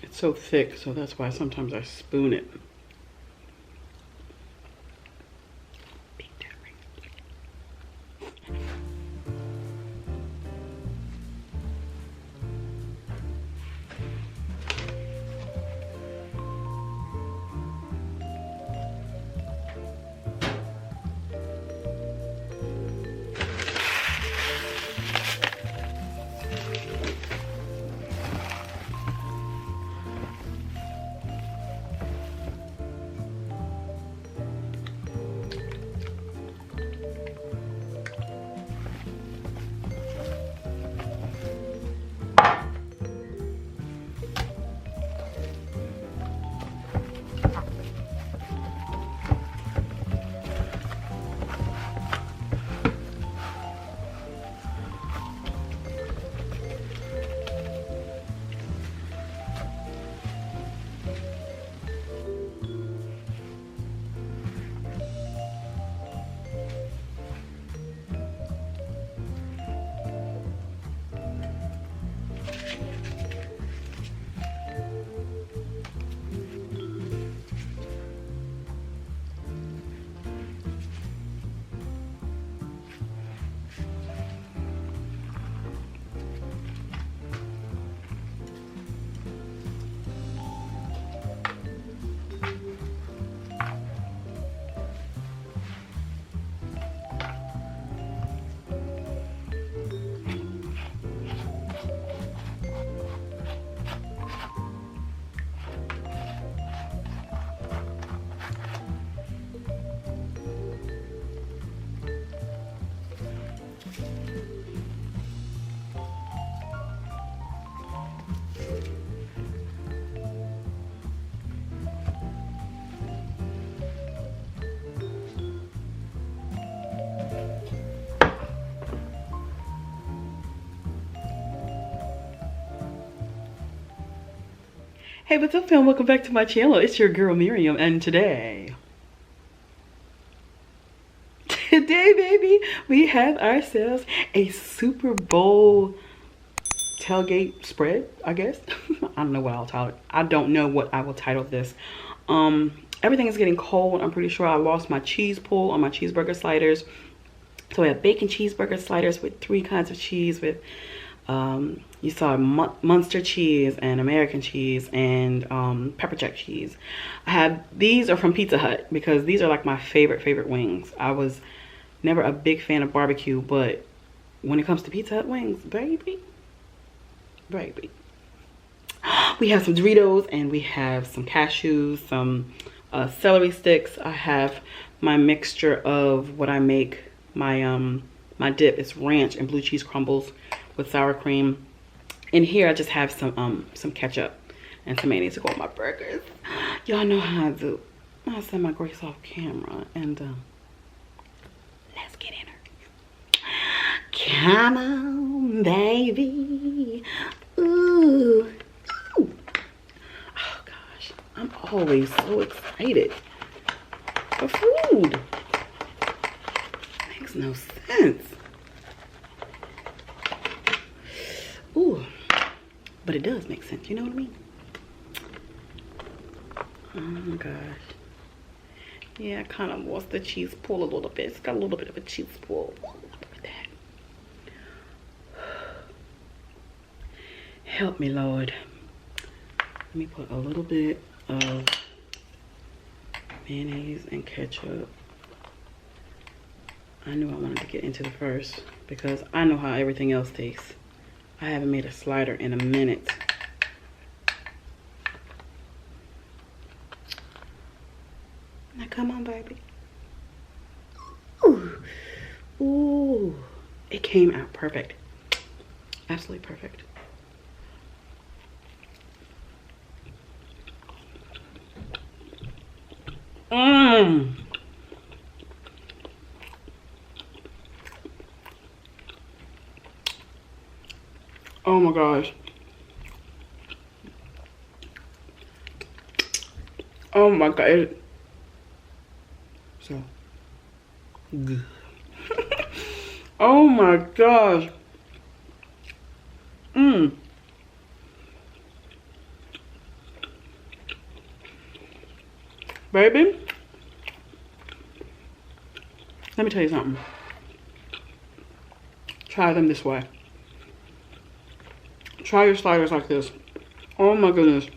It's so thick, so that's why sometimes I spoon it. Hey, what's up, fam? Welcome back to my channel. It's your girl Miriam, and today, baby, we have ourselves a Super Bowl tailgate spread, I guess. I don't know what I'll title it. I don't know what I will title this. Everything is getting cold. I'm pretty sure I lost my cheese pull on my cheeseburger sliders. So we have bacon cheeseburger sliders with 3 kinds of cheese with you saw Munster cheese and American cheese and pepper jack cheese. These are from Pizza Hut because these are like my favorite wings. I was never a big fan of barbecue, but when it comes to Pizza Hut wings, baby. We have some Doritos and we have some cashews, some celery sticks. I have my mixture of what I make. My dip is ranch and blue cheese crumbles with sour cream. In here I just have some ketchup and some mayonnaise to go on my burgers. Y'all know how I do. I'll send my grace off camera and let's get in her. Come on, baby. Ooh. Ooh. Oh gosh, I'm always so excited for food. Makes no sense. Ooh, but it does make sense, you know what I mean? Oh my gosh. Yeah, I kind of lost the cheese pull a little bit. It's got a little bit of a cheese pull. Look at that. Help me, Lord. Let me put a little bit of mayonnaise and ketchup. I knew I wanted to get into the first because I know how everything else tastes. I haven't made a slider in a minute. Now come on, baby. Ooh. Ooh. It came out perfect. Absolutely perfect. Mmm. Oh my gosh. Oh my god. So good. Oh my gosh. Baby, let me tell you something. Try them this way. Try your sliders like this. Oh my goodness.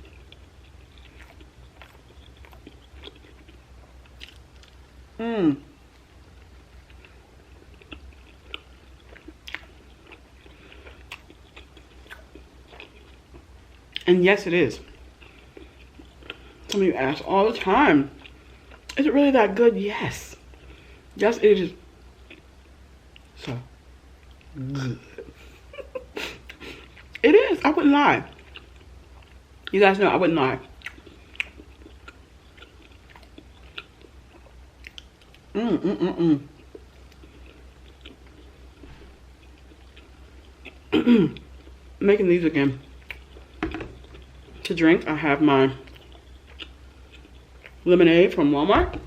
Mmm. And yes, it is. Some of you ask all the time, is it really that good? Yes. Yes, it is. So good. It is. I wouldn't lie. You guys know I wouldn't lie. Making these again. To drink, I have my lemonade from Walmart.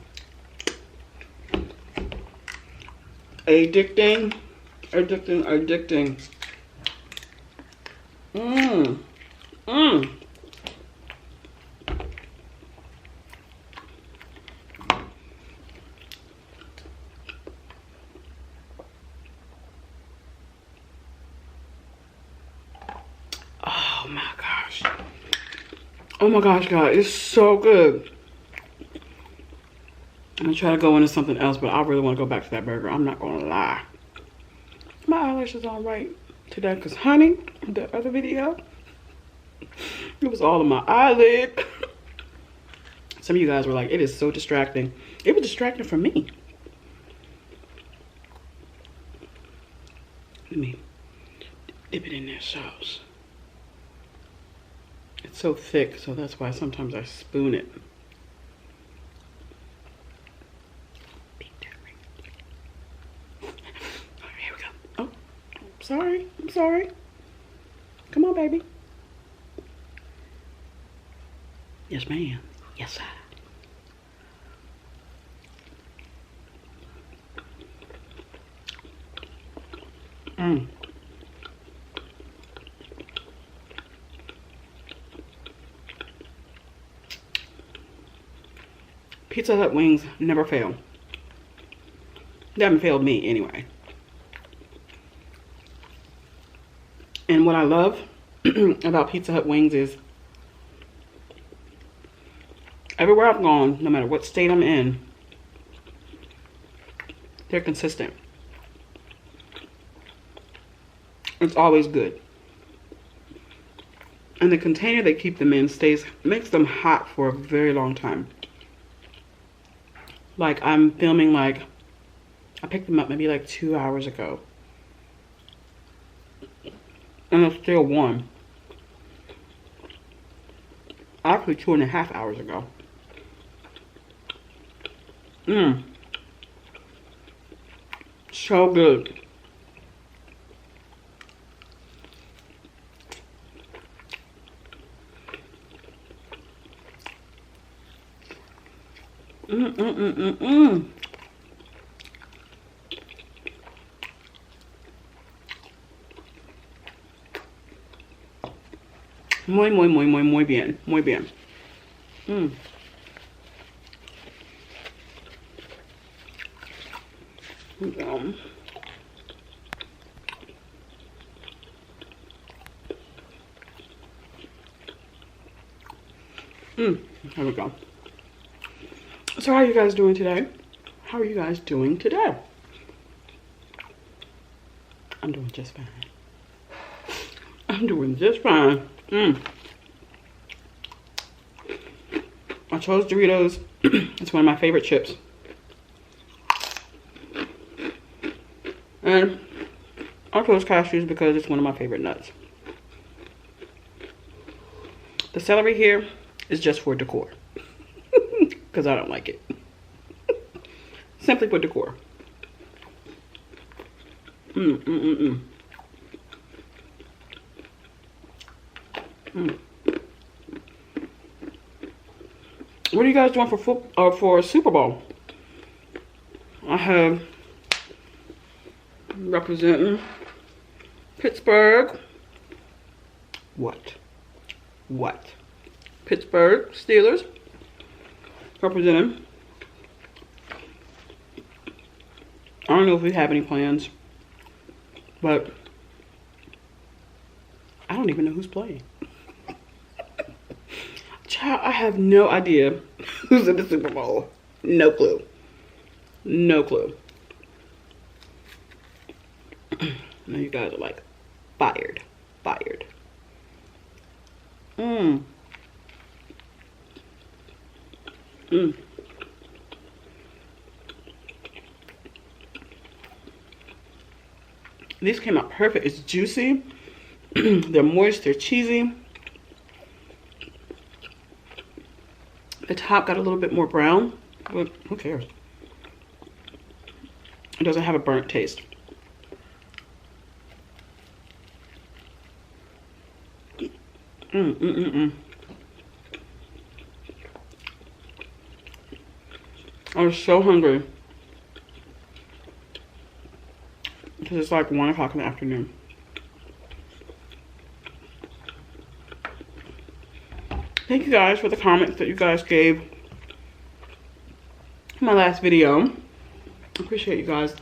Addicting. Oh my gosh, guys, it's so good. I'm gonna try to go into something else, but I really want to go back to that burger. I'm not gonna lie. My eyelashes all right today, because honey, the other video, it was all on my eyelid. Some of you guys were like, it is so distracting. It was distracting for me. Let me dip it in that sauce. It's so thick, so that's why sometimes I spoon it. All right, here we go. Oh, sorry. I'm sorry. Come on, baby. Yes, ma'am. Yes, sir. Pizza Hut wings never fail. They haven't failed me anyway. And what I love about Pizza Hut wings is everywhere I've gone, no matter what state I'm in, they're consistent. It's always good. And the container they keep them in makes them hot for a very long time. Like I'm filming, I picked them up maybe like 2 hours ago. And it's still warm. Actually 2.5 hours ago. So good. Muy bien, muy bien. Here we go. So how are you guys doing today? How are you guys doing today? I'm doing just fine. I'm doing just fine. I chose Doritos. It's one of my favorite chips. And I chose cashews because it's one of my favorite nuts. The celery here is just for decor. Because I don't like it. Simply for decor. What are you guys doing for Super Bowl? I have representing Pittsburgh. What? Pittsburgh Steelers represented. I don't know if we have any plans, but I don't even know who's playing. Child, I have no idea who's in the Super Bowl. No clue. No clue. Now you guys are like fired. Fired. These came out perfect. It's juicy. They're moist. They're cheesy. The top got a little bit more brown, but who cares? It doesn't have a burnt taste. I was so hungry. Because it's like 1 o'clock in the afternoon. Thank you guys for the comments that you guys gave in my last video. I appreciate you guys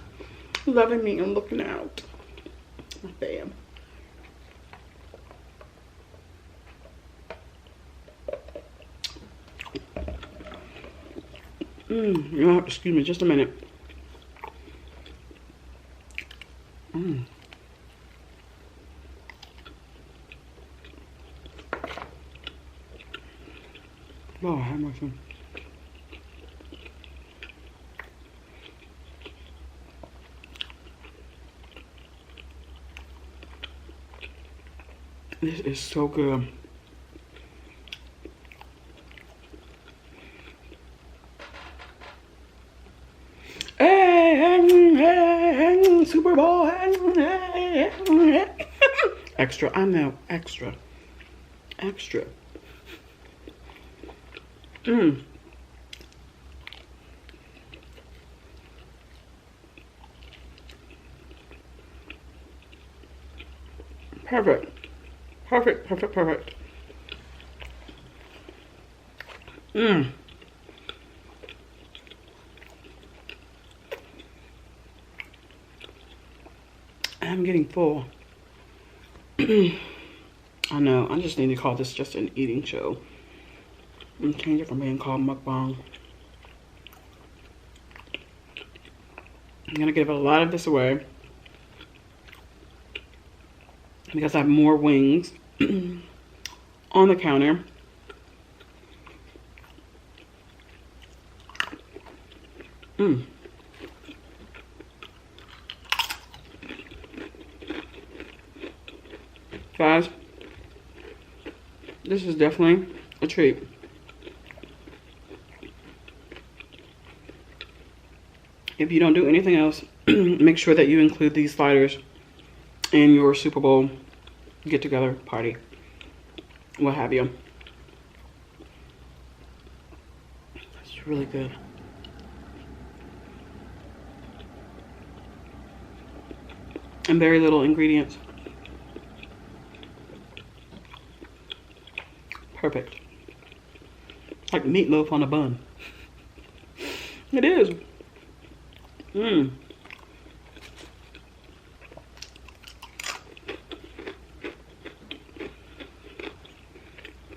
loving me and looking out. My fam. You're gonna have to excuse me just a minute. Oh, I have my phone. This is so good. Hey, Super Bowl. Extra, I know, extra. Extra. Perfect. Perfect, perfect, perfect. I'm getting full. I know, I just need to call this just an eating show. And change it from being called mukbang. I'm gonna give a lot of this away because I have more wings on the counter. Guys, this is definitely a treat. If you don't do anything else, make sure that you include these sliders in your Super Bowl get-together party, what have you. It's really good. And very little ingredients. Perfect. Like meatloaf on a bun. It is.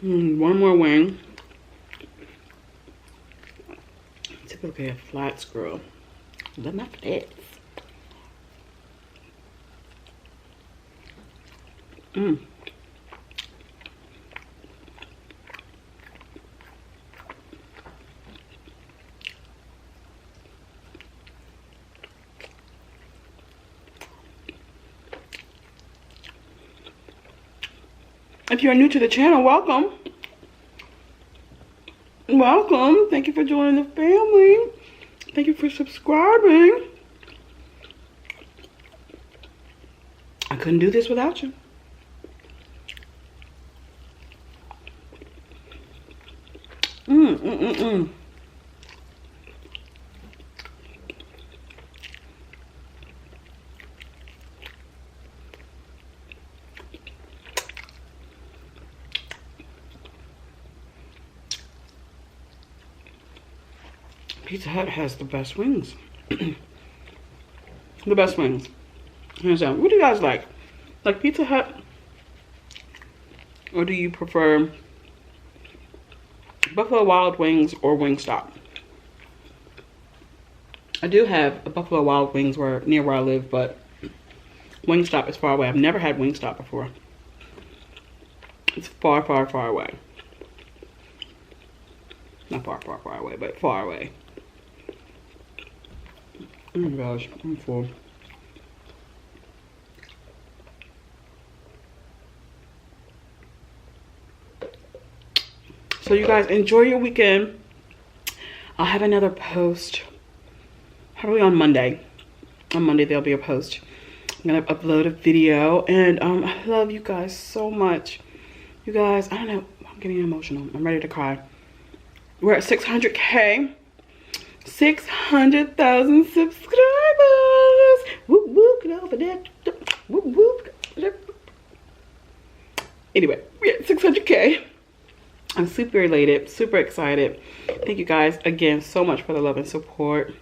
One more wing. Typically a flat screw. They're not flats. If you're new to the channel, welcome. Welcome. Thank you for joining the family. Thank you for subscribing. I couldn't do this without you. Pizza Hut has the best wings. The best wings. Hands down. What do you guys like? Like Pizza Hut? Or do you prefer Buffalo Wild Wings or Wingstop? I do have a Buffalo Wild Wings near where I live, but Wingstop is far away. I've never had Wingstop before. It's far, far, far away. Not far, far, far away, but far away. Oh my gosh, I'm full. So you guys enjoy your weekend. I'll have another post probably on Monday. On Monday there'll be a post. I'm gonna upload a video, and I love you guys so much. You guys, I don't know, I'm getting emotional. I'm ready to cry. We're at 600K. 600,000 subscribers. Whoop whoop, get over there. Whoop whoop. Anyway, we're at 600K. I'm super elated, super excited. Thank you guys again so much for the love and support.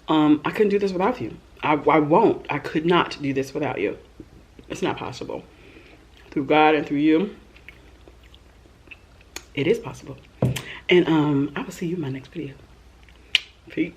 I couldn't do this without you. I won't. I could not do this without you. It's not possible. Through God and through you, it is possible. And I will see you in my next video. Peace.